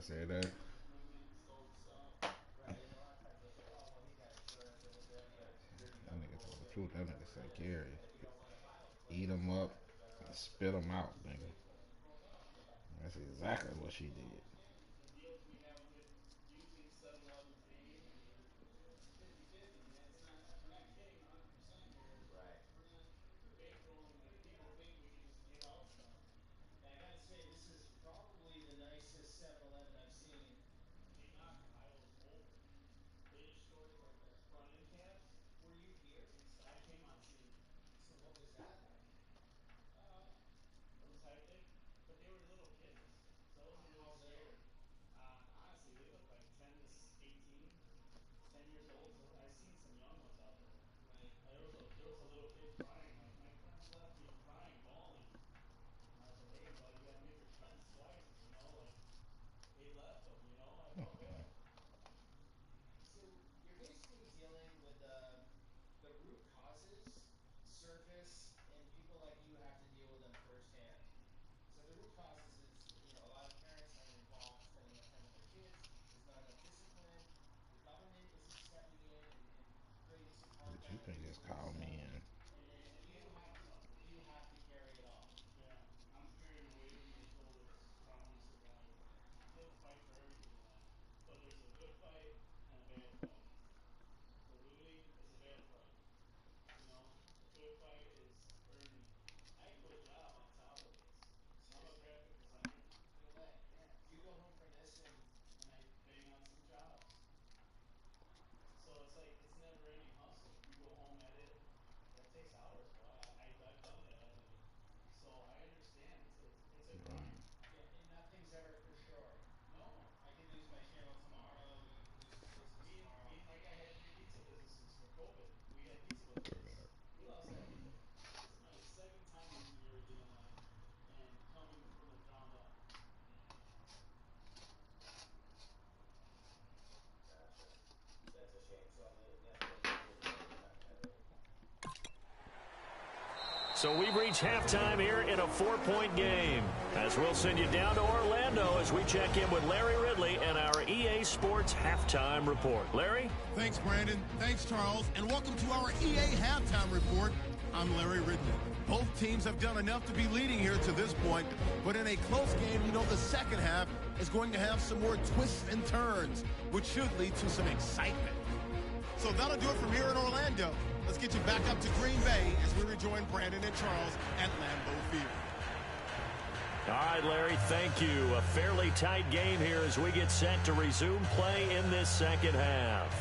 say that. That nigga told the truth. That nigga said Gary, eat them up and spit them out, nigga. That's exactly what she did. But you can just call me in. So we've reached halftime here in a 4-point game. As we'll send you down to Orlando as we check in with Larry Ridley and our EA Sports Halftime Report. Larry? Thanks, Brandon. Thanks, Charles. And welcome to our EA Halftime Report. I'm Larry Ridley. Both teams have done enough to be leading here to this point, but in a close game, you know the second half is going to have some more twists and turns, which should lead to some excitement. So that'll do it from here in Orlando. Let's get you back up to Green Bay as we rejoin Brandon and Charles at Lambeau Field. All right, Larry, thank you. A fairly tight game here as we get set to resume play in this second half.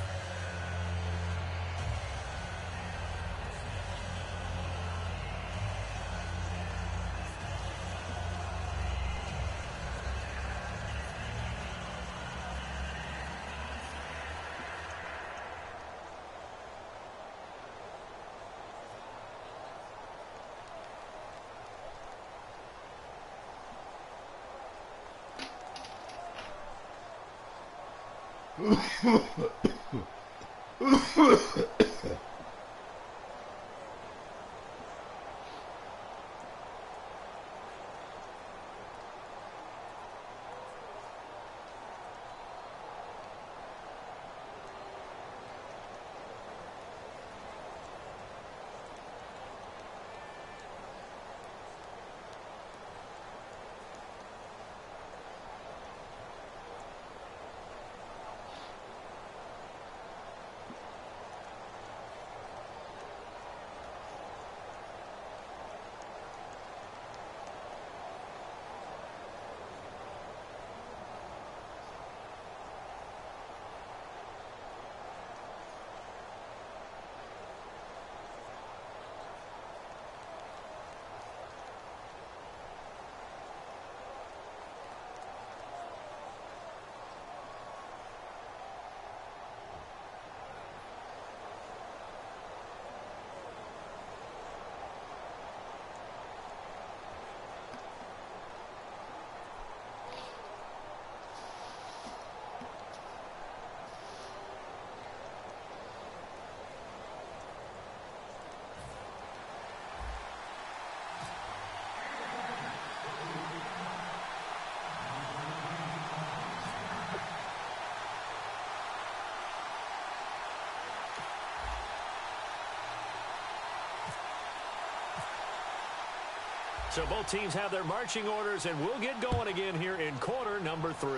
So both teams have their marching orders, and we'll get going again here in quarter number 3.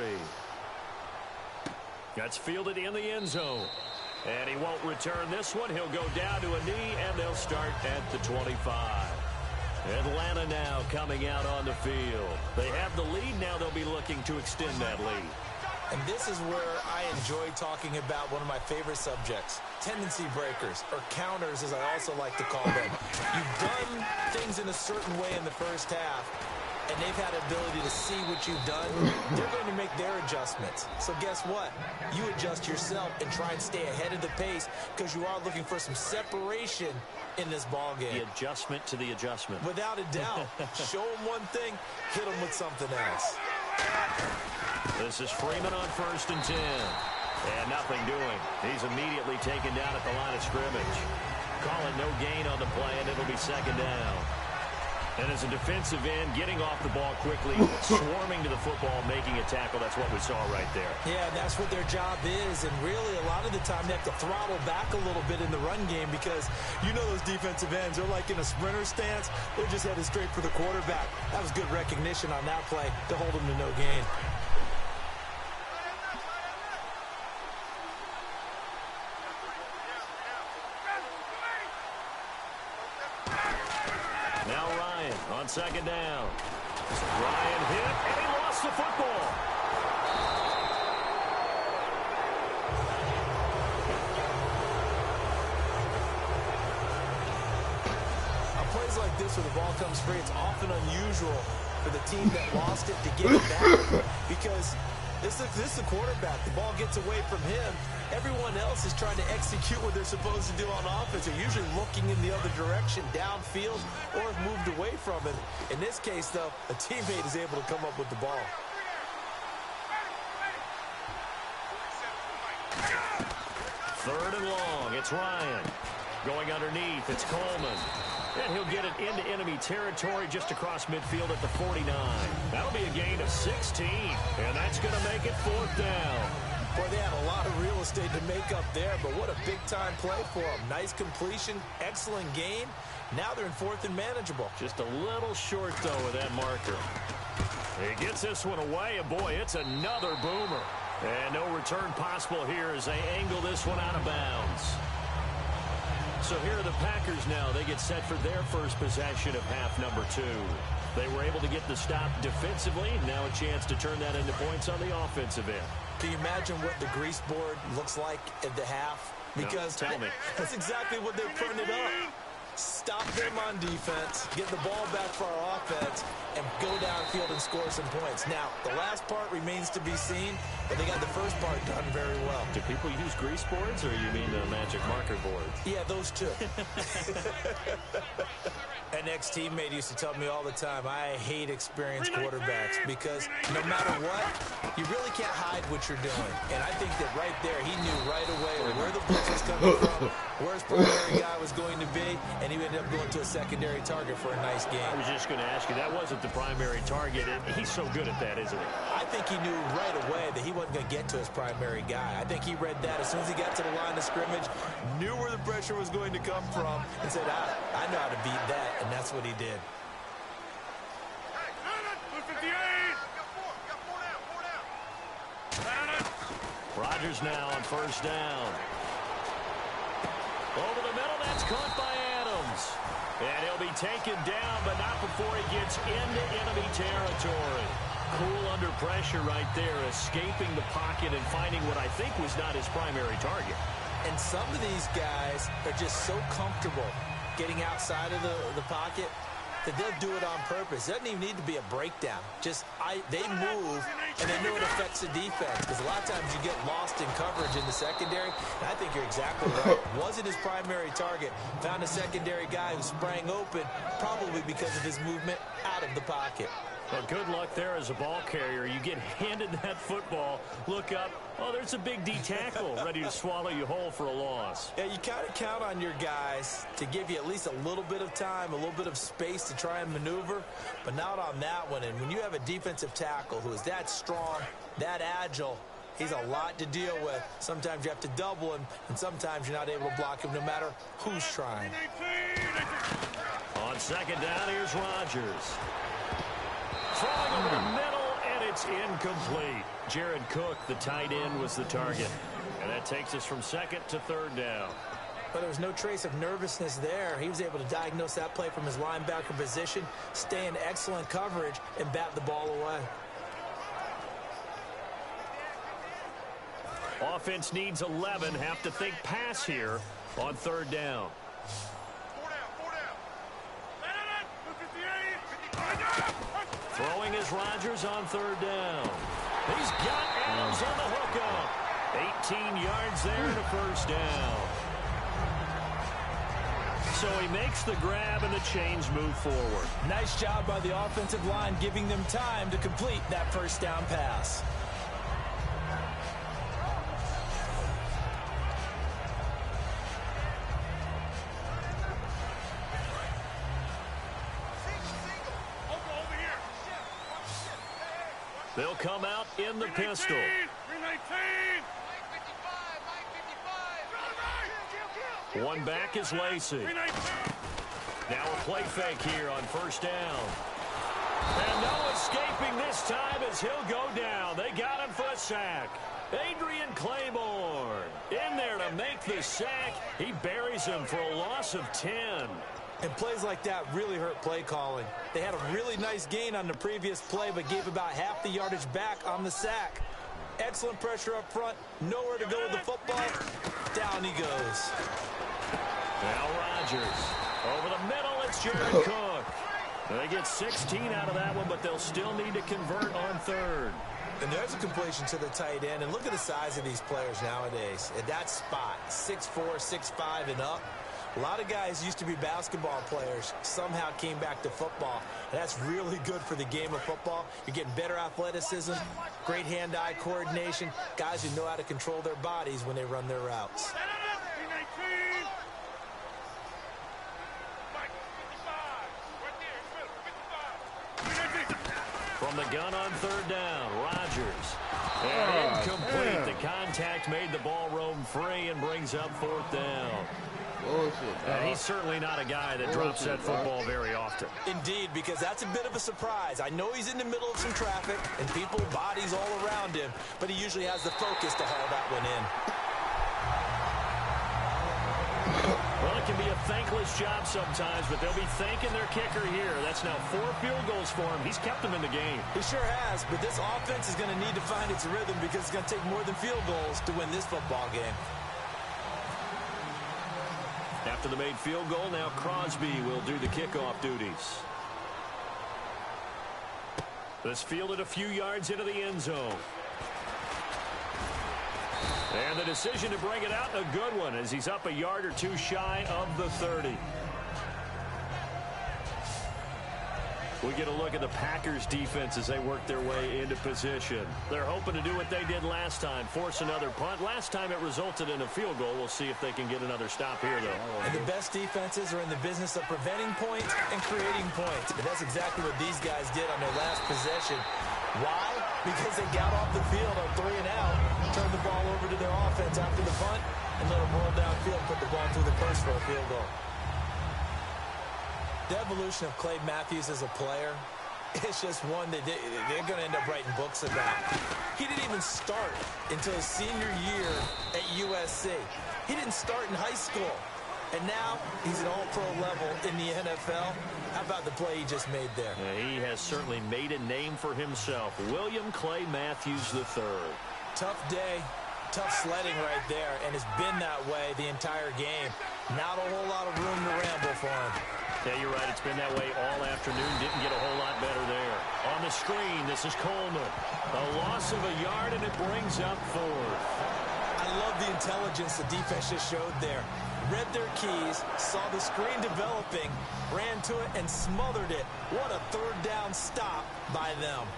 That's fielded in the end zone. And he won't return this one. He'll go down to a knee, and they'll start at the 25. Atlanta now coming out on the field. They have the lead. Now they'll be looking to extend that lead. And this is where I enjoy talking about one of my favorite subjects, tendency breakers, or counters as I also like to call them. You've done things in a certain way in the first half, and they've had the ability to see what you've done. They're going to make their adjustments. So guess what? You adjust yourself and try and stay ahead of the pace because you are looking for some separation in this ball game. The adjustment to the adjustment. Without a doubt. Show them one thing, hit them with something else. This is Freeman on 1st and 10. And nothing doing. He's immediately taken down at the line of scrimmage. Call it no gain on the play, and it'll be 2nd down. And as a defensive end, getting off the ball quickly, swarming to the football, making a tackle. That's what we saw right there. Yeah, that's what their job is. And really, a lot of the time, they have to throttle back a little bit in the run game because you know those defensive ends are like in a sprinter stance. They're just headed straight for the quarterback. That was good recognition on that play to hold them to no gain. On 2nd down. Ryan hit, and he lost the football. On plays like this where the ball comes free, it's often unusual for the team that lost it to get it back because this is the quarterback. The ball gets away from him. Everyone else is trying to execute what they're supposed to do on offense. They're usually looking in the other direction, downfield, or have moved away from it. In this case, though, a teammate is able to come up with the ball. Third and long. It's Ryan. Going underneath, it's Coleman. And he'll get it into enemy territory just across midfield at the 49. That'll be a gain of 16. And that's going to make it 4th down. Boy, they had a lot of real estate to make up there, but what a big-time play for them. Nice completion, excellent gain. Now they're in 4th and manageable. Just a little short, though, with that marker. He gets this one away, and boy, it's another boomer. And no return possible here as they angle this one out of bounds. So here are the Packers now. They get set for their first possession of half number 2. They were able to get the stop defensively. Now a chance to turn that into points on the offensive end. Can you imagine what the grease board looks like at the half? Because no, tell me. That's exactly what they printed up. Stop them on defense, get the ball back for our offense, and go downfield and score some points. Now, the last part remains to be seen, but they got the first part done very well. Do people use grease boards, or you mean the magic marker boards? Yeah, those two. An ex-teammate used to tell me all the time, I hate experienced quarterbacks because no matter what, you really can't hide what you're doing. And I think that right there, he knew right away where the blitz was coming from, where his primary guy was going to be, and he ended up going to a secondary target for a nice game. I was just going to ask you, that wasn't the primary target. He's so good at that, isn't he? I think he knew right away that he wasn't going to get to his primary guy. I think he read that as soon as he got to the line of scrimmage, knew where the pressure was going to come from, and said, I know how to beat that. And that's what he did. Rodgers now on 1st down. Over the middle, that's caught by Adams. And he'll be taken down, but not before he gets into enemy territory. Cool under pressure right there, escaping the pocket and finding what I think was not his primary target. And some of these guys are just so comfortable getting outside of the pocket that they'll do it on purpose. It doesn't even need to be a breakdown. Just they move, and they know it affects the defense. Because a lot of times you get lost in coverage in the secondary. And I think you're exactly right. Wasn't his primary target. Found a secondary guy who sprang open, probably because of his movement out of the pocket. Well, good luck there as a ball carrier. You get handed that football, look up, oh, there's a big D tackle ready to swallow you whole for a loss. Yeah, you kind of count on your guys to give you at least a little bit of time, a little bit of space to try and maneuver, but not on that one. And when you have a defensive tackle who is that strong, that agile, he's a lot to deal with. Sometimes you have to double him, and sometimes you're not able to block him no matter who's trying. On On second down, here's Rodgers. Throwing over the middle, and it's incomplete. Jared Cook, the tight end, was the target. And that takes us from second to third down. But there was no trace of nervousness there. He was able to diagnose that play from his linebacker position, stay in excellent coverage, and bat the ball away. Offense needs 11. Have to think pass here on third down. Throwing is Rodgers on third down. He's got Adams on the hookup. 18 yards there and a first down. So he makes the grab and the chains move forward. Nice job by the offensive line giving them time to complete that first down pass. They'll come out in the pistol. One back is Lacey. Now a play fake here on first down. And no escaping this time as he'll go down. They got him for a sack. Adrian Claiborne in there to make the sack. He buries him for a loss of 10. And plays like that really hurt play calling. They had a really nice gain on the previous play, but gave about half the yardage back on the sack. Excellent pressure up front. Nowhere to go with the football. Down he goes. Now Rodgers. Over the middle, it's Jared Cook. They get 16 out of that one, but they'll still need to convert on third. And there's a completion to the tight end. And look at the size of these players nowadays. At that spot, 6'4", 6'5", and up. A lot of guys used to be basketball players, somehow came back to football. And that's really good for the game of football. You're getting better athleticism, great hand-eye coordination, guys who know how to control their bodies when they run their routes. From the gun on third down, Rodgers. And incomplete. The contact made the ball roam free and brings up fourth down. And he's certainly not a guy that drops that football very often. Indeed, because that's a bit of a surprise. I know he's in the middle of some traffic and people, bodies all around him, but he usually has the focus to haul that one in. Well, it can be a thankless job sometimes, but they'll be thanking their kicker here. That's now 4 field goals for him. He's kept them in the game. He sure has, but this offense is going to need to find its rhythm because it's going to take more than field goals to win this football game. After the made field goal, now Crosby will do the kickoff duties. This fielded a few yards into the end zone. And the decision to bring it out, a good one, as he's up a yard or two shy of the 30. We get a look at the Packers defense as they work their way into position. They're hoping to do what they did last time, force another punt. Last time it resulted in a field goal. We'll see if they can get another stop here, though. And the best defenses are in the business of preventing points and creating points. And that's exactly what these guys did on their last possession. Why? Because they got off the field on 3 and out, turned the ball over to their offense after the punt, and let them roll downfield, put the ball through the purse for a field goal. The evolution of Clay Matthews as a player, it's just one that they're going to end up writing books about. He didn't even start until his senior year at USC. He didn't start in high school. And now he's at all-pro level in the NFL. How about the play he just made there? Yeah, he has certainly made a name for himself. William Clay Matthews III. Tough day, tough sledding right there, and it's been that way the entire game. Not a whole lot of room to ramble for him. Yeah, you're right. It's been that way all afternoon. Didn't get a whole lot better there. On the screen, this is Coleman. A loss of a yard, and it brings up fourth. I love the intelligence the defense just showed there. Read their keys, saw the screen developing, ran to it, and smothered it. What a third down stop by them.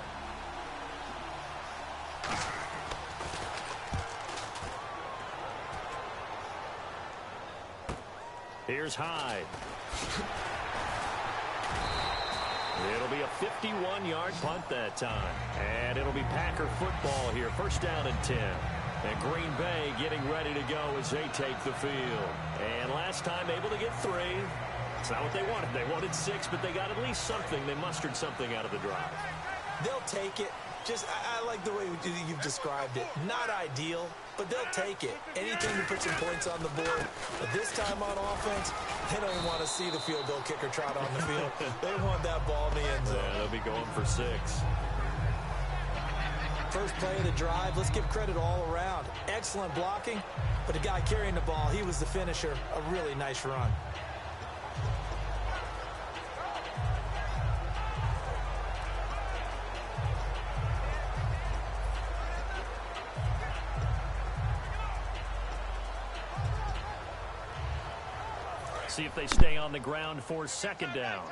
Here's Hyde. It'll be a 51-yard punt that time. And it'll be Packer football here. First down and 10. And Green Bay getting ready to go as they take the field. And last time able to get 3. It's not what they wanted. They wanted 6, but they got at least something. They mustered something out of the drive. They'll take it. I like the way you've described it. Not ideal, but they'll take it. Anything to put some points on the board. But this time on offense, they don't even want to see the field goal kicker trot on the field. They want that ball in the end zone. Yeah, they'll be going for 6. First play of the drive, let's give credit all around. Excellent blocking, but the guy carrying the ball, he was the finisher. A really nice run. See if they stay on the ground for 2nd down.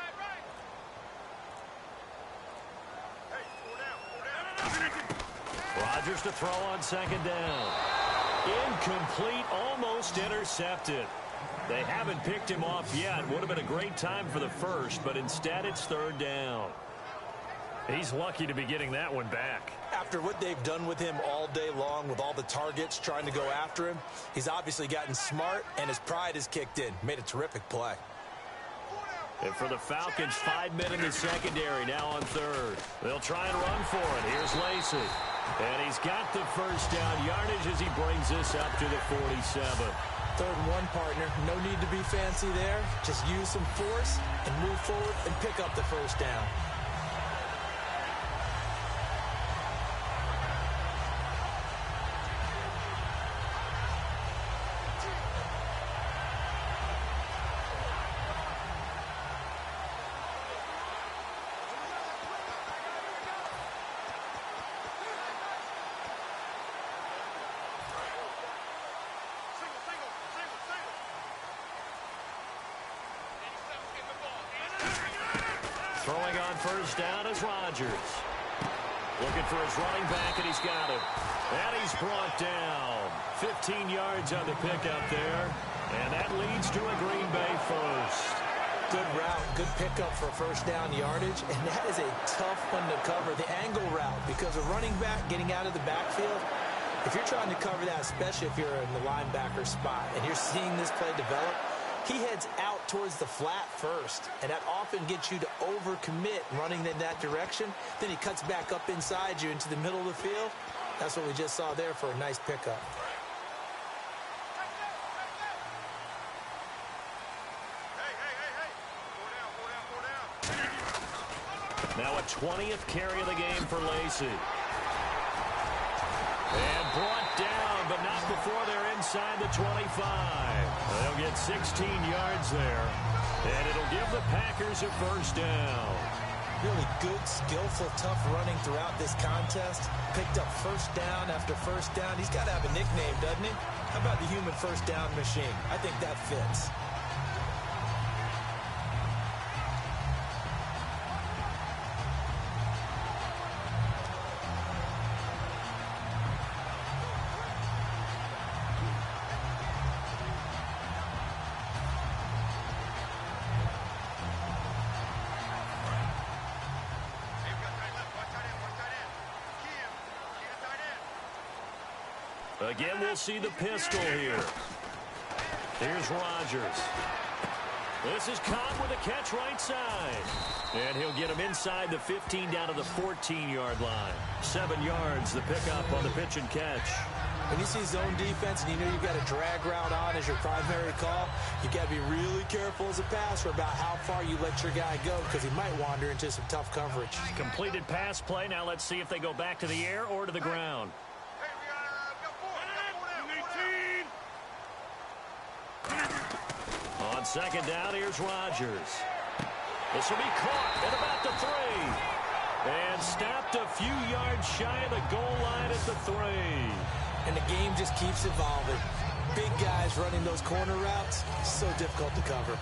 Rodgers to throw on 2nd down. Incomplete, almost intercepted. They haven't picked him off yet. Would have been a great time for the first, but instead it's 3rd down. He's lucky to be getting that one back. After what they've done with him all day long with all the targets trying to go after him, he's obviously gotten smart, and his pride has kicked in. Made a terrific play. And for the Falcons, 5 men in the secondary, now on 3rd. They'll try and run for it. Here's Lacy. And he's got the first down yardage as he brings this up to the 47. 3rd and 1, partner. No need to be fancy there. Just use some force and move forward and pick up the first down. Throwing on first down is Rodgers. Looking for his running back, and he's got him. And he's brought down. 15 yards on the pickup there. And that leads to a Green Bay first. Good route, good pickup for first down yardage. And that is a tough one to cover, the angle route, because a running back getting out of the backfield, if you're trying to cover that, especially if you're in the linebacker spot, and you're seeing this play develop, he heads out towards the flat first, and that often gets you to overcommit running in that direction. Then he cuts back up inside you into the middle of the field. That's what we just saw there for a nice pickup. Now a 20th carry of the game for Lacy. And brought down, but not before they're inside the 25. They'll get 16 yards there, and it'll give the Packers a first down. Really good, skillful, tough running throughout this contest. Picked up first down after first down. He's got to have a nickname, doesn't he? How about the human first down machine? I think that fits. Again, we'll see the pistol here. Here's Rodgers. This is caught with a catch right side. And he'll get him inside the 15 down to the 14-yard line. 7 yards, the pickup on the pitch and catch. When you see zone defense and you know you've got a drag route on as your primary call, you got to be really careful as a passer about how far you let your guy go because he might wander into some tough coverage. Completed pass play. Now let's see if they go back to the air or to the ground. On second down, here's Rodgers. This will be caught at about the 3. And stopped a few yards shy of the goal line at the 3. And the game just keeps evolving. Big guys running those corner routes, so difficult to cover.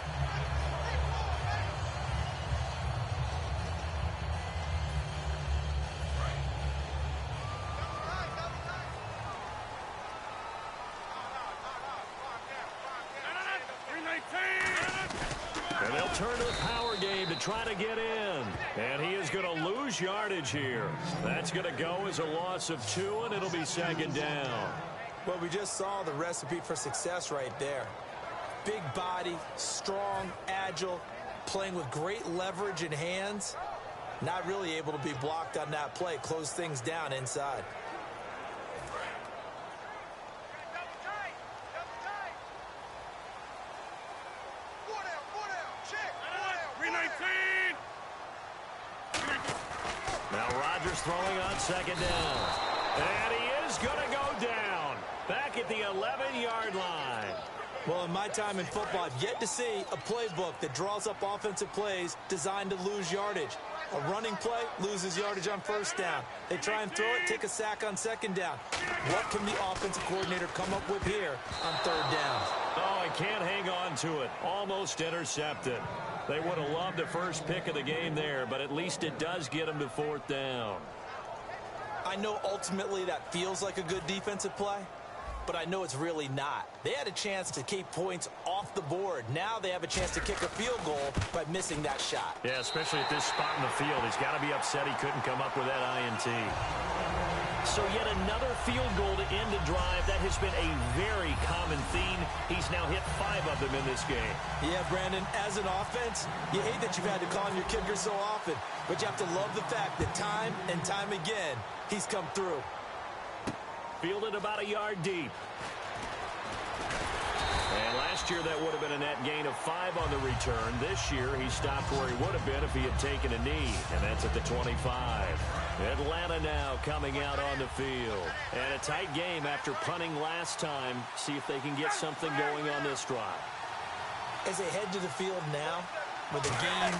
And they'll turn to the power game to try to get in. And he is going to lose yardage here. That's going to go as a loss of 2, and it'll be second down. Well, we just saw the recipe for success right there. Big body, strong, agile, playing with great leverage in hands. Not really able to be blocked on that play. Close things down inside. Now Rodgers throwing on second down. And he is going to go down. Back at the 11-yard line. Well, in my time in football, I've yet to see a playbook that draws up offensive plays designed to lose yardage. A running play loses yardage on first down. They try and throw it, take a sack on second down. What can the offensive coordinator come up with here on third down? Oh, he can't hang on to it. Almost intercepted. They would have loved the first pick of the game there, but at least it does get them to fourth down. I know ultimately that feels like a good defensive play, but I know it's really not. They had a chance to keep points off the board. Now they have a chance to kick a field goal by missing that shot. Yeah, especially at this spot in the field. He's got to be upset he couldn't come up with that INT. So yet another field goal to end a drive. That has been a very common theme. He's now hit 5 of them in this game. Yeah, Brandon, as an offense, you hate that you've had to call on your kicker so often, but you have to love the fact that time and time again, he's come through. Fielded about a yard deep. And last year that would have been a net gain of 5 on the return. This year he stopped where he would have been if he had taken a knee, and that's at the 25. Atlanta now coming out on the field. And a tight game after punting last time. See if they can get something going on this drive. As they head to the field now, with the game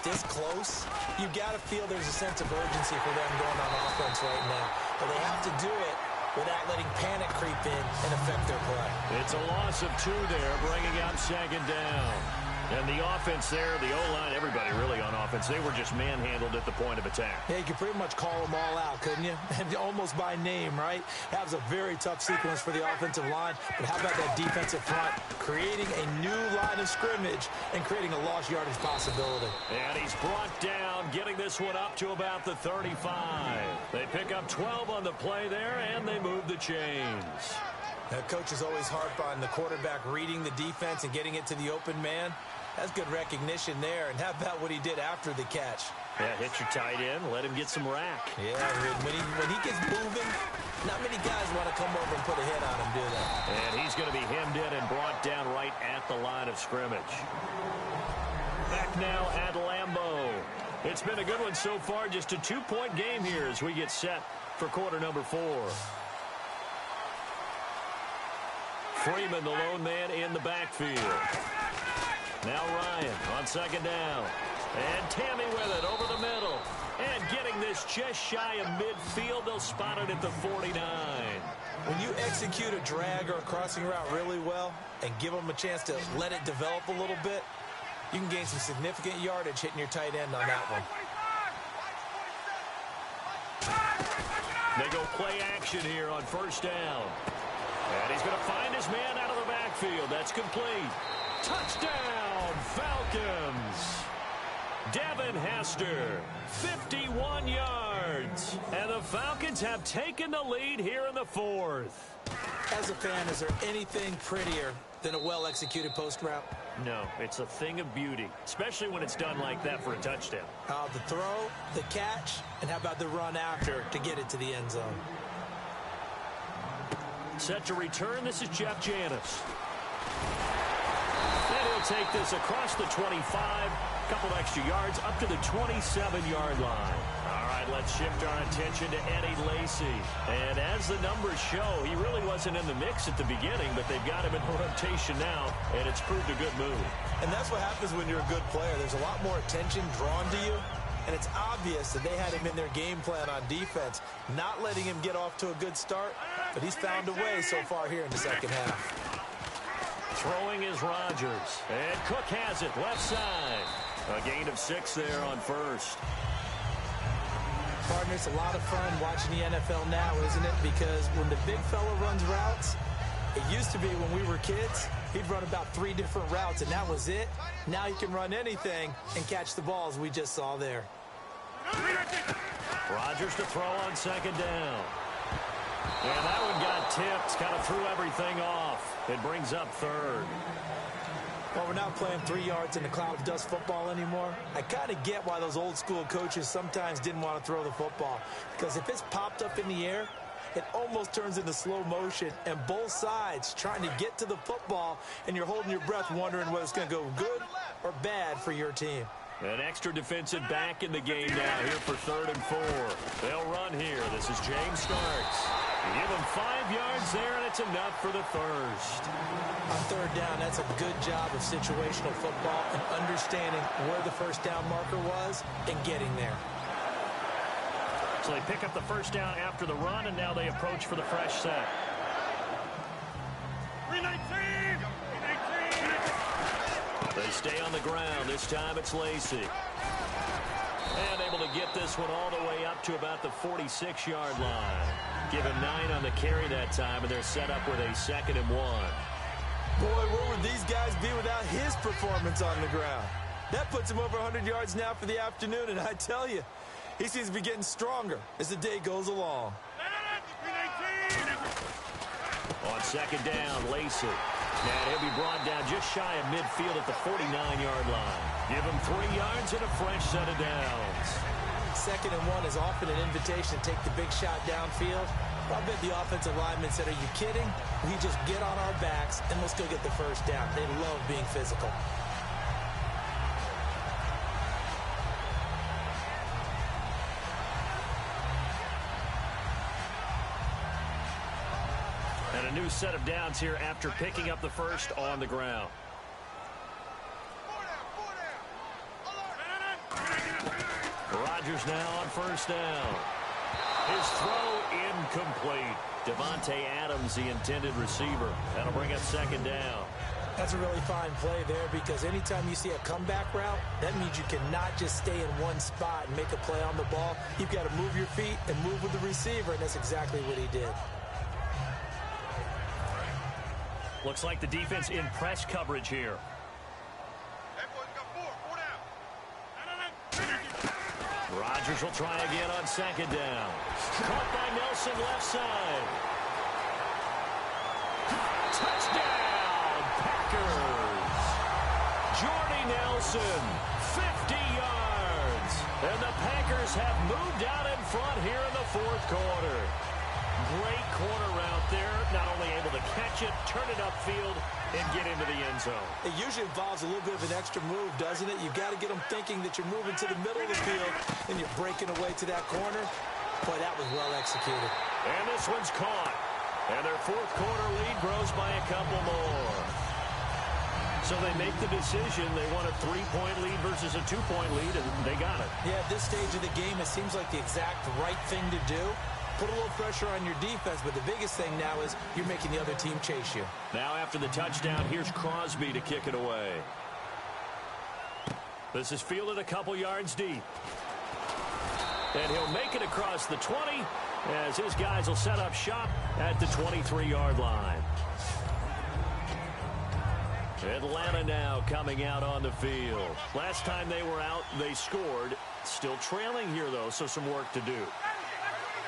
this close, you've got to feel there's a sense of urgency for them going on offense right now. But they have to do it without letting panic creep in and affect their play. It's a loss of 2 there, bringing up second down. And the offense there, the O-line, everybody really on offense, they were just manhandled at the point of attack. Yeah, you could pretty much call them all out, couldn't you? And almost by name, right? That was a very tough sequence for the offensive line. But how about that defensive front? Creating a new line of scrimmage and creating a lost yardage possibility. And he's brought down, getting this one up to about the 35. They pick up 12 on the play there, and they move the chains. Now, coaches always harp on the quarterback reading the defense and getting it to the open man. That's good recognition there. And how about what he did after the catch? Yeah, hit your tight end, let him get some rack. Yeah, when he gets moving, not many guys want to come over and put a hit on him, do they? And he's going to be hemmed in and brought down right at the line of scrimmage. Back now at Lambeau. It's been a good one so far. Just a 2-point game here as we get set for quarter number 4. Freeman, the lone man in the backfield. Now Ryan on second down. And Tammy with it over the middle. And getting this just shy of midfield. They'll spot it at the 49. When you execute a drag or a crossing route really well and give them a chance to let it develop a little bit, you can gain some significant yardage hitting your tight end on that one. They go play action here on first down. And he's going to find his man out of the backfield. That's complete. Touchdown, Falcons. Devin Hester, 51 yards. And the Falcons have taken the lead here in the 4th. As a fan, is there anything prettier than a well-executed post route? No, it's a thing of beauty, especially when it's done like that for a touchdown. The throw, the catch, and how about the run after to get it to the end zone? Set to return, this is Jeff Janis. And he'll take this across the 25, couple extra yards up to the 27-yard line. All right, let's shift our attention to Eddie Lacy. And as the numbers show, he really wasn't in the mix at the beginning, but they've got him in rotation now, and it's proved a good move. And that's what happens when you're a good player. There's a lot more attention drawn to you, and it's obvious that they had him in their game plan on defense, not letting him get off to a good start, but he's found a way so far here in the second half. Throwing is Rodgers, and Cook has it left side. A gain of 6 there on first. Partner, it's a lot of fun watching the NFL now, isn't it? Because when the big fella runs routes, it used to be when we were kids, he'd run about 3 different routes, and that was it. Now he can run anything and catch the balls we just saw there. Rodgers to throw on second down. And that one got tipped, kind of threw everything off. It brings up third. Well, we're not playing 3 yards in a cloud of dust football anymore. I kind of get why those old school coaches sometimes didn't want to throw the football. Because if it's popped up in the air, it almost turns into slow motion, and both sides trying to get to the football, and you're holding your breath wondering whether it's going to go good or bad for your team. An extra defensive back in the game now here for 3rd and 4. They'll run here. This is James Starks. Give him 5 yards there, and it's enough for the first. On 3rd down, that's a good job of situational football and understanding where the first down marker was and getting there. So they pick up the first down after the run, and now they approach for the fresh set. 319! They stay on the ground. This time it's Lacey. And able to get this one all the way up to about the 46-yard line. Give him 9 on the carry that time, and they're set up with a 2nd and 1. Boy, where would these guys be without his performance on the ground? That puts him over 100 yards now for the afternoon, and I tell you, he seems to be getting stronger as the day goes along. On 2nd down, Lacey. And he'll be brought down just shy of midfield at the 49-yard line. Give him 3 yards and a fresh set of downs. 2nd and 1 is often an invitation to take the big shot downfield. I bet the offensive lineman said, are you kidding? We just get on our backs and let's go get the first down. They love being physical. And a new set of downs here after picking up the first on the ground. Rodgers now on 1st down. His throw incomplete. Devontae Adams, the intended receiver. That'll bring up 2nd down. That's a really fine play there because anytime you see a comeback route, that means you cannot just stay in one spot and make a play on the ball. You've got to move your feet and move with the receiver, and that's exactly what he did. Looks like the defense in press coverage here. Rodgers will try again on 2nd down. Caught by Nelson left side. Touchdown, Packers. Jordy Nelson, 50 yards. And the Packers have moved out in front here in the 4th quarter. Great corner route there. Not only able to catch it, turn it upfield, and get into the end zone. It usually involves a little bit of an extra move, doesn't it? You've got to get them thinking that you're moving to the middle of the field, and you're breaking away to that corner. Boy, that was well executed. And this one's caught. And their 4th quarter lead grows by a couple more. So they make the decision. They want a 3-point lead versus a 2-point lead, and they got it. Yeah, at this stage of the game, it seems like the exact right thing to do. Put a little pressure on your defense, but the biggest thing now is you're making the other team chase you. Now after the touchdown, here's Crosby to kick it away. This is fielded a couple yards deep. And he'll make it across the 20 as his guys will set up shop at the 23-yard line. Atlanta now coming out on the field. Last time they were out, they scored. Still trailing here, though, so some work to do.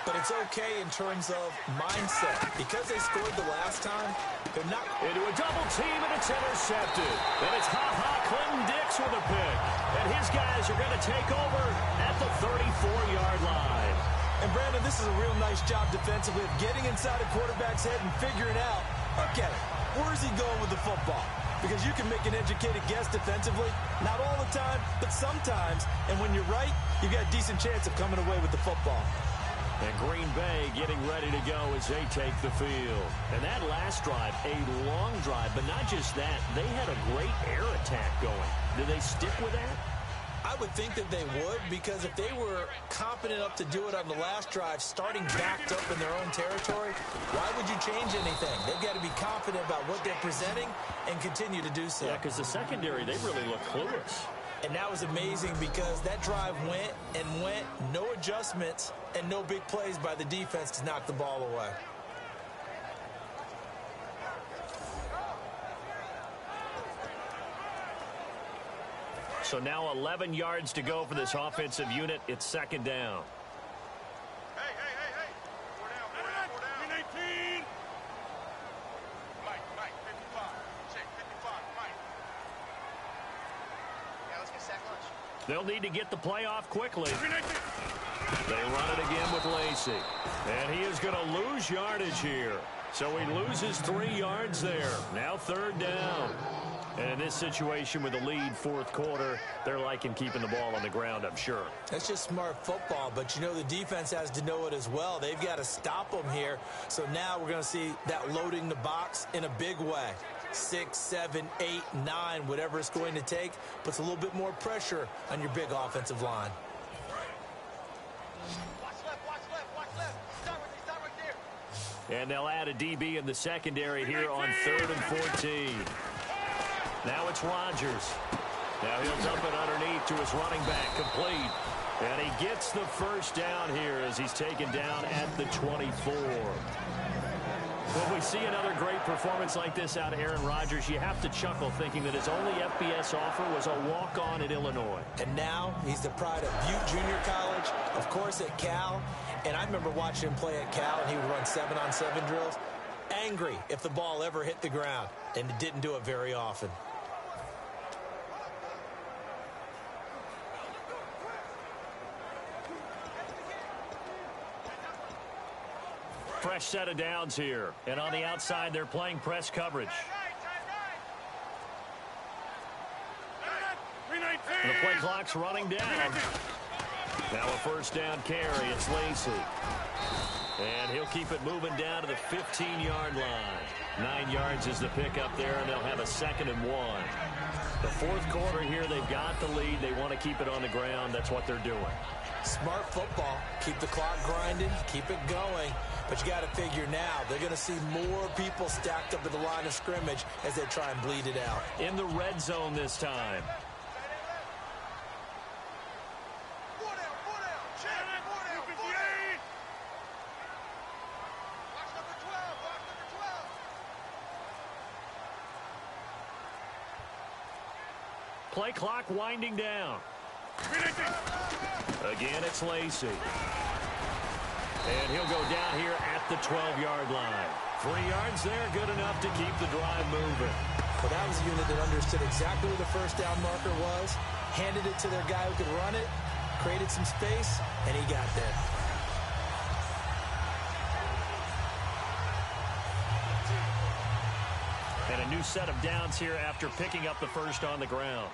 But it's okay in terms of mindset. Because they scored the last time, they're not... Into a double team, and it's intercepted. And it's Clinton Dix with a pick. And his guys are going to take over at the 34-yard line. And, Brandon, this is a real nice job defensively of getting inside a quarterback's head and figuring out, okay, where's he going with the football? Because you can make an educated guess defensively. Not all the time, but sometimes. And when you're right, you've got a decent chance of coming away with the football. And Green Bay getting ready to go as they take the field. And that last drive, a long drive, but not just that. They had a great air attack going. Do they stick with that? I would think that they would, because if they were confident enough to do it on the last drive, starting backed up in their own territory, why would you change anything? They've got to be confident about what they're presenting and continue to do so. Yeah, because the secondary, they really look clueless. And that was amazing because that drive went and went, no adjustments, and no big plays by the defense to knock the ball away. So now 11 yards to go for this offensive unit. It's 2nd down. Hey. 4 down. They'll need to get the play off quickly. They run it again with Lacey. And he is going to lose yardage here. So he loses 3 yards there. Now 3rd down. And in this situation with the lead 4th quarter, they're liking keeping the ball on the ground, I'm sure. That's just smart football, but you know the defense has to know it as well. They've got to stop them here. So now we're going to see that loading the box in a big way. 6, 7, 8, 9, whatever it's going to take, puts a little bit more pressure on your big offensive line. And they'll add a DB in the secondary here on 3rd and 14. Now it's Rodgers. Now he'll dump it underneath to his running back, complete. And he gets the first down here as he's taken down at the 24. When we see another great performance like this out of Aaron Rodgers, you have to chuckle thinking that his only FBS offer was a walk-on at Illinois. And now he's the pride of Butte Junior College, of course at Cal. And I remember watching him play at Cal, and he would run 7-on-7 drills. Angry if the ball ever hit the ground, and it didn't do it very often. Fresh set of downs here. And on the outside, they're playing press coverage. And the play clock's running down. Now a first down carry. It's Lacey. And he'll keep it moving down to the 15-yard line. 9 yards is the pickup there, and they'll have a 2nd and 1. The 4th quarter here, they've got the lead. They want to keep it on the ground. That's what they're doing. Smart football. Keep the clock grinding. Keep it going. But you got to figure now, they're going to see more people stacked up at the line of scrimmage as they try and bleed it out. In the red zone this time. Play clock winding down. Again, it's Lacey. And he'll go down here at the 12-yard line. 3 yards there, good enough to keep the drive moving. Well, that was a unit that understood exactly where the first down marker was, handed it to their guy who could run it, created some space, and he got there. And a new set of downs here after picking up the first on the ground.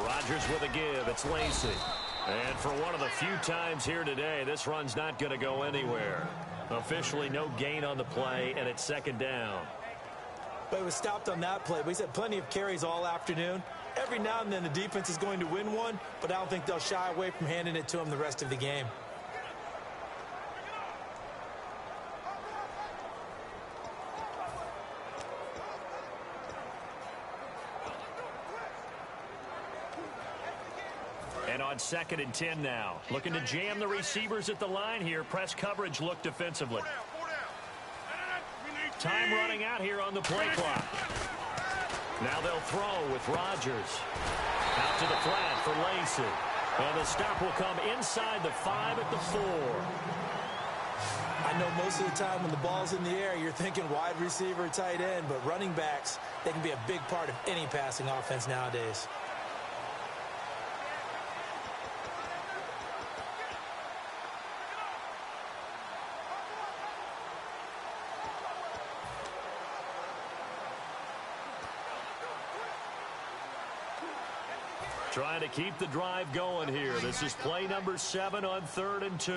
Rodgers with a give. It's Lacey. And for one of the few times here today, this run's not going to go anywhere. Officially no gain on the play, and it's 2nd down. But it was stopped on that play. But he's had plenty of carries all afternoon. Every now and then the defense is going to win one, but I don't think they'll shy away from handing it to him the rest of the game. And on 2nd and 10 now. Looking to jam the receivers at the line here. Press coverage look defensively. Time running out here on the play clock. Now they'll throw with Rodgers. Out to the flat for Lacey. And the stop will come inside the 5 at the 4. I know most of the time when the ball's in the air, you're thinking wide receiver, tight end, but running backs, they can be a big part of any passing offense nowadays. Trying to keep the drive going here. This is play number 7 on 3rd and 2.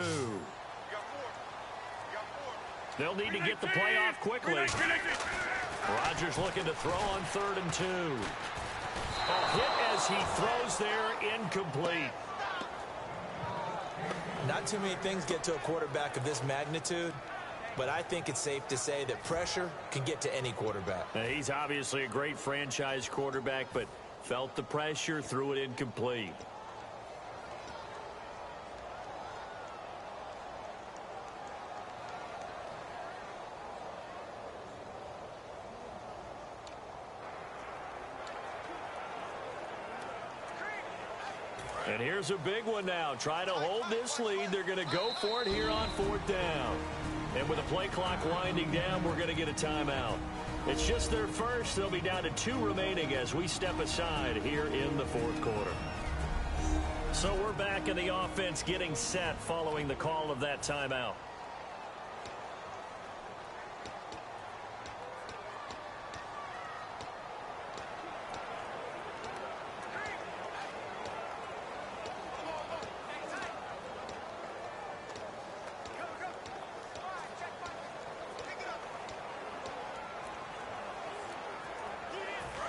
They'll need to get the play off quickly. Rodgers looking to throw on 3rd and 2. A hit as he throws there, incomplete. Not too many things get to a quarterback of this magnitude, but I think it's safe to say that pressure can get to any quarterback. Now, he's obviously a great franchise quarterback, but felt the pressure, threw it incomplete. And here's a big one now. Try to hold this lead. They're going to go for it here on 4th down. And with the play clock winding down, we're going to get a timeout. It's just their first. They'll be down to 2 remaining as we step aside here in the 4th quarter. So we're back in the offense getting set following the call of that timeout.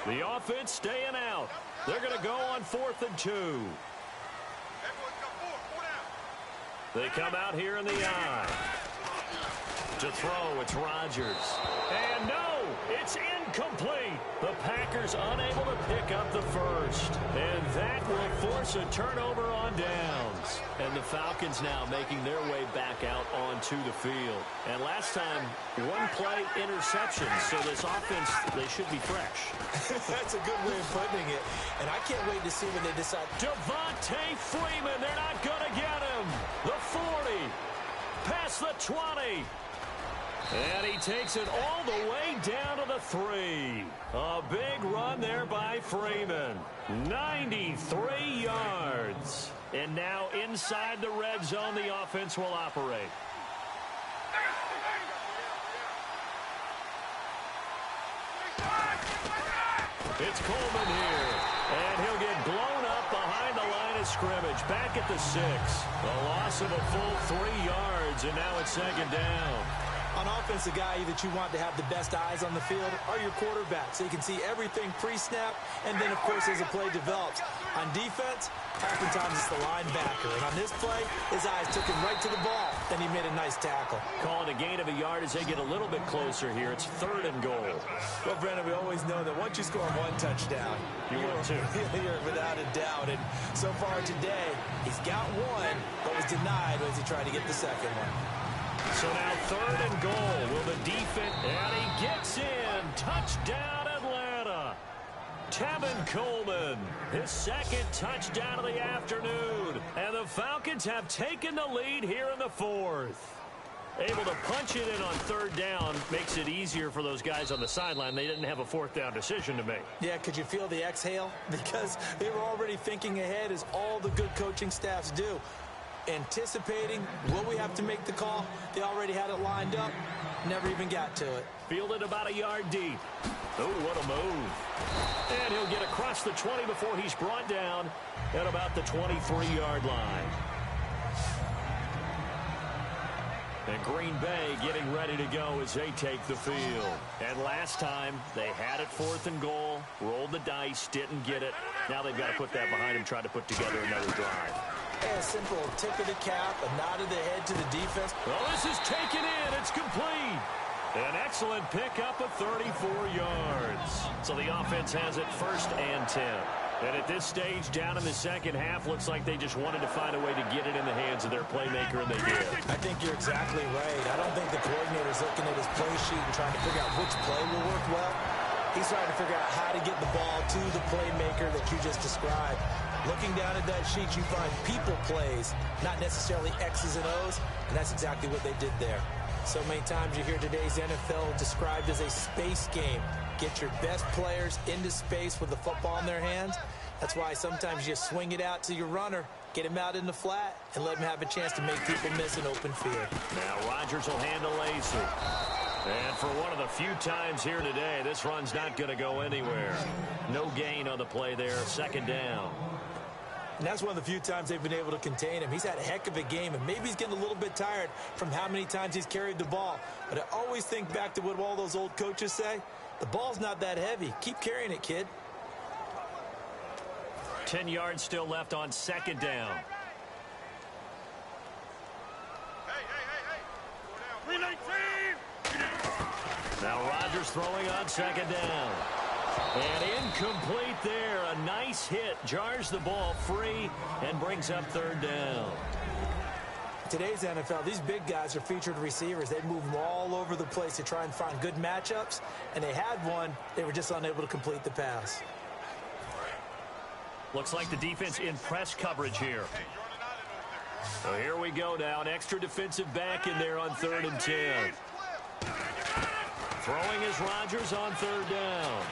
The offense staying out. They're going to go on 4th and 2. They come out here in the I. To throw, it's Rodgers. And no, it's incomplete. The Packers unable to pick up the first. And that will force a turnover on downs. And the Falcons now making their way back out onto the field. And last time, 1 play interception. So this offense, they should be fresh. That's a good way of putting it. And I can't wait to see when they decide. Devontae Freeman, they're not going to get him. The 40, past the 20. And he takes it all the way down to the 3. A big run there by Freeman. 93 yards. And now inside the red zone, the offense will operate. It's Coleman here. And he'll get blown up behind the line of scrimmage. Back at the 6. A loss of a full 3 yards, and now it's 2nd down. On offense, the guy that you want to have the best eyes on the field are your quarterback, so you can see everything pre-snap, and then, of course, as the play develops. On defense, oftentimes it's the linebacker. And on this play, his eyes took him right to the ball, and he made a nice tackle. Calling a gain of a yard as they get a little bit closer here. It's 3rd and goal. Well, Brennan, we always know that once you score 1 touchdown, you're without a doubt. And so far today, he's got 1, but was denied as he tried to get the second one. So now 3rd and goal. Will the defense, and he gets in. Touchdown, Atlanta. Tevin Coleman, his 2nd touchdown of the afternoon. And the Falcons have taken the lead here in the 4th. Able to punch it in on 3rd down makes it easier for those guys on the sideline. They didn't have a 4th down decision to make. Yeah, could you feel the exhale? Because they were already thinking ahead, as all the good coaching staffs do. Anticipating, will we have to make the call? They already had it lined up. Never even got to it. Fielded about a yard deep. Oh, what a move. And he'll get across the 20 before he's brought down at about the 23-yard line. And Green Bay getting ready to go as they take the field. And last time, they had it 4th and goal, rolled the dice, didn't get it. Now they've got to put that behind them, try to put together another drive. A simple tip of the cap, a nod of the head to the defense. Oh, this is taken in. It's complete. An excellent pickup of 34 yards. So the offense has it 1st and 10. And at this stage, down in the second half, looks like they just wanted to find a way to get it in the hands of their playmaker, and they did. I think you're exactly right. I don't think the coordinator's looking at his play sheet and trying to figure out which play will work well. He's trying to figure out how to get the ball to the playmaker that you just described. Looking down at that sheet, you find people plays, not necessarily X's and O's, and that's exactly what they did there. So many times you hear today's NFL described as a space game. Get your best players into space with the football in their hands. That's why sometimes you swing it out to your runner, get him out in the flat, and let him have a chance to make people miss an open field. Now Rodgers will handle Lacey. And for one of the few times here today, this run's not going to go anywhere. No gain on the play there, 2nd down. And that's one of the few times they've been able to contain him. He's had a heck of a game, and maybe he's getting a little bit tired from how many times he's carried the ball. But I always think back to what all those old coaches say. The ball's not that heavy. Keep carrying it, kid. 10 yards still left on 2nd down. Now Rodgers throwing on 2nd down. And incomplete there. A nice hit. Jars the ball free and brings up 3rd down. Today's NFL, these big guys are featured receivers. They move them all over the place to try and find good matchups. And they had one. They were just unable to complete the pass. Looks like the defense in press coverage here. So here we go now. An extra defensive back in there on 3rd and 10. Throwing is Rodgers on 3rd down.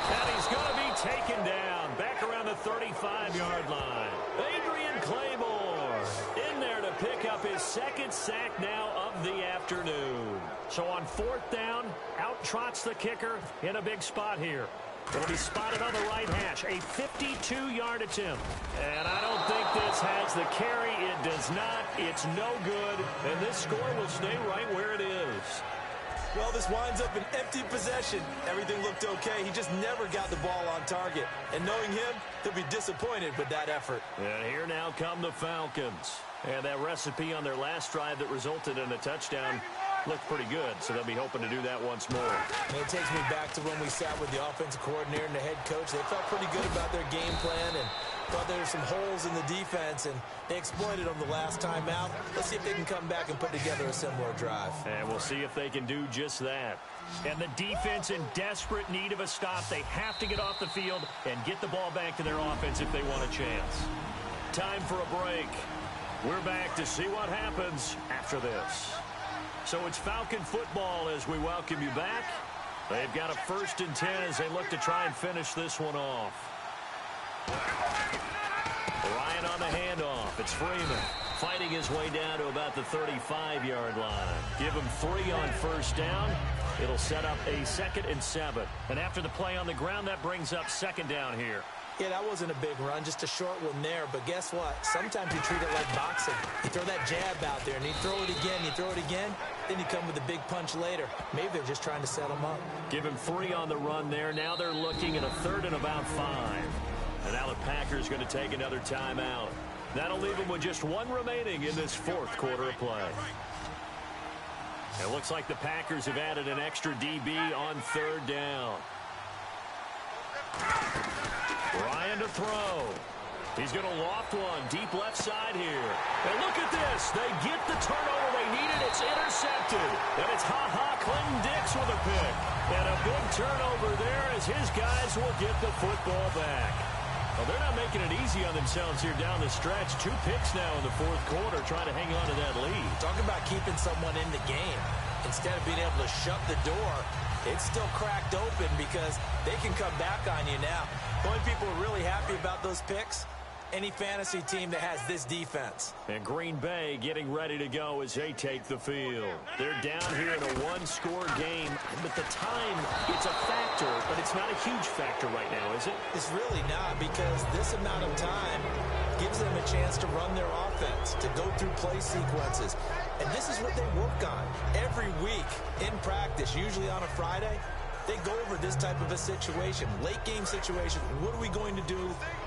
And he's going to be taken down. Back around the 35-yard line. Adrian Claymore in there to pick up his 2nd sack now of the afternoon. So on 4th down, out trots the kicker in a big spot here. It'll be spotted on the right hash. A 52-yard attempt. And I don't think this has the carry. It does not. It's no good. And this score will stay right where it is. Well, this winds up an empty possession. Everything looked okay. He just never got the ball on target. And knowing him, he'll be disappointed with that effort. And here now come the Falcons. And that recipe on their last drive that resulted in a touchdown looked pretty good, so they'll be hoping to do that once more. And it takes me back to when we sat with the offensive coordinator and the head coach. They felt pretty good about their game plan and thought there were some holes in the defense, and they exploited them the last time out. Let's see if they can come back and put together a similar drive. And we'll see if they can do just that. And the defense in desperate need of a stop. They have to get off the field and get the ball back to their offense if they want a chance. Time for a break. We're back to see what happens after this. So it's Falcon football as we welcome you back. They've got a 1st and 10 as they look to try and finish this one off. Ryan on the handoff. It's Freeman fighting his way down to about the 35-yard line. Give him 3 on 1st down. It'll set up a 2nd and 7. And after the play on the ground, that brings up 2nd down here. Yeah, that wasn't a big run, just a short one there. But guess what? Sometimes you treat it like boxing. You throw that jab out there, and you throw it again, then you come with a big punch later. Maybe they're just trying to set him up. Give him 3 on the run there. Now they're looking at a 3rd and about 5. And now the Packers going to take another timeout. That'll leave them with just 1 remaining in this 4th quarter of play. It looks like the Packers have added an extra DB on 3rd down. Ryan to throw. He's going to loft one deep left side here. And look at this. They get the turnover they needed. It's intercepted. And it's Clinton Dix with a pick. And a big turnover there as his guys will get the football back. Well, they're not making it easy on themselves here down the stretch. 2 picks now in the 4th quarter trying to hang on to that lead. Talk about keeping someone in the game. Instead of being able to shut the door, it's still cracked open because they can come back on you now. The only people who are really happy about those picks, any fantasy team that has this defense. And Green Bay getting ready to go as they take the field. They're down here in a 1-score game, but the time, it's a factor, but it's not a huge factor right now, is it? It's really not, because this amount of time gives them a chance to run their offense, to go through play sequences. And this is what they work on every week in practice, usually on a Friday. They go over this type of a situation, late game situation. What are we going to do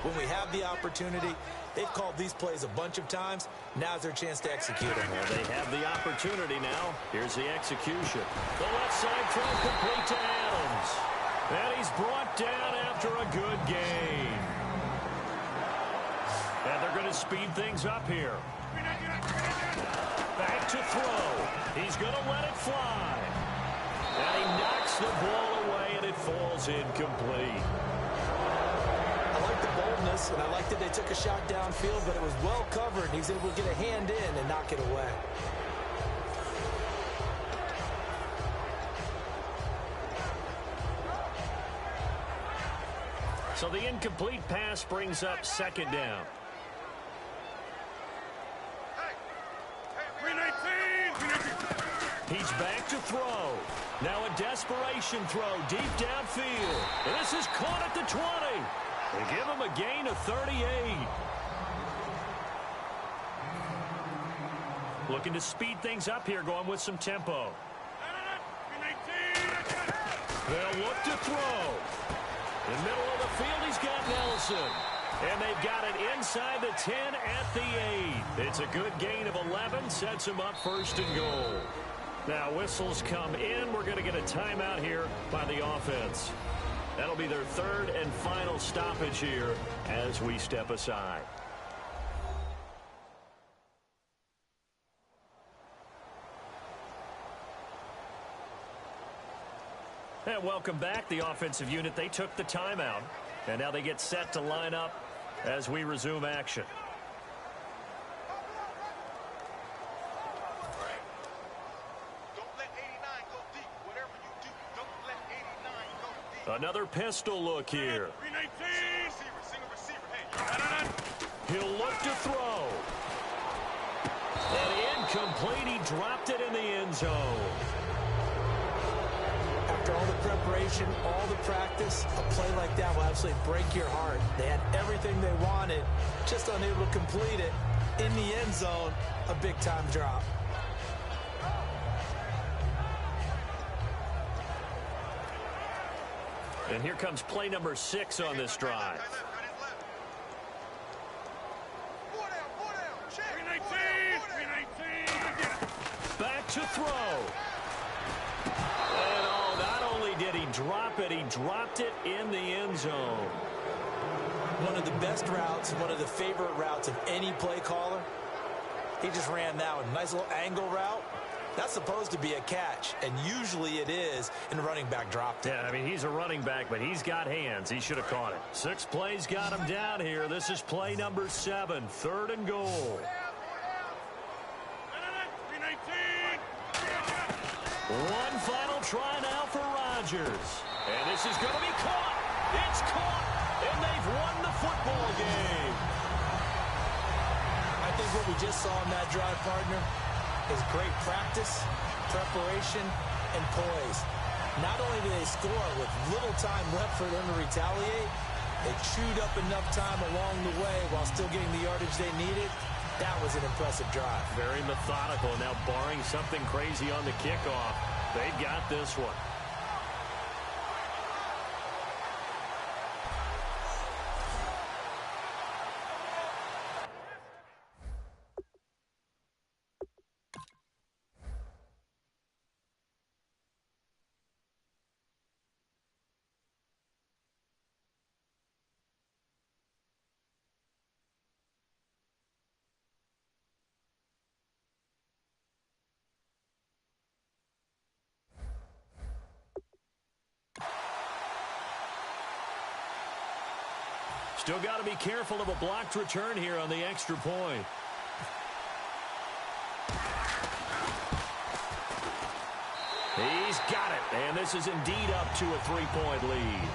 when we have the opportunity? They've called these plays a bunch of times. Now's their chance to execute them. Well, they have the opportunity now. Here's the execution. The left side throw complete to Adams. And he's brought down after a good gain. And they're going to speed things up here. Back to throw. He's going to let it fly. And he knocks the ball away, and it falls incomplete. I like the boldness, and I like that they took a shot downfield, but it was well covered. He's able to get a hand in and knock it away. So the incomplete pass brings up 2nd down. He's back to throw. Now a desperation throw deep downfield. And this is caught at the 20. They give him a gain of 38. Looking to speed things up here, going with some tempo. They'll look to throw. In the middle of the field, he's got Nelson. And they've got it inside the 10 at the 8. It's a good gain of 11. Sets him up 1st and goal. Now whistles come in. We're going to get a timeout here by the offense. That'll be their 3rd and final stoppage here as we step aside. And welcome back. The offensive unit, they took the timeout. And now they get set to line up as we resume action. Another pistol look here. He'll look to throw. And incomplete. He dropped it in the end zone. After all the preparation, all the practice, a play like that will absolutely break your heart. They had everything they wanted, just unable to complete it. In the end zone, a big-time drop. And here comes play number 6 on this drive. Back to throw. And oh, not only did he drop it, he dropped it in the end zone. One of the best routes, one of the favorite routes of any play caller. He just ran that one. Nice little angle route. That's supposed to be a catch, and usually it is, and the running back dropped it. Yeah, I mean, he's a running back, but he's got hands. He should have caught it. 6 plays got him down here. This is play number 7, 3rd and goal. One final try now for Rodgers. And this is going to be caught. It's caught, and they've won the football game. I think what we just saw in that drive, partner, is great practice, preparation, and poise. Not only did they score with little time left for them to retaliate, they chewed up enough time along the way while still getting the yardage they needed. That was an impressive drive. Very methodical. Now, barring something crazy on the kickoff, they've got this one. Still got to be careful of a blocked return here on the extra point. He's got it, and this is indeed up to a 3-point lead.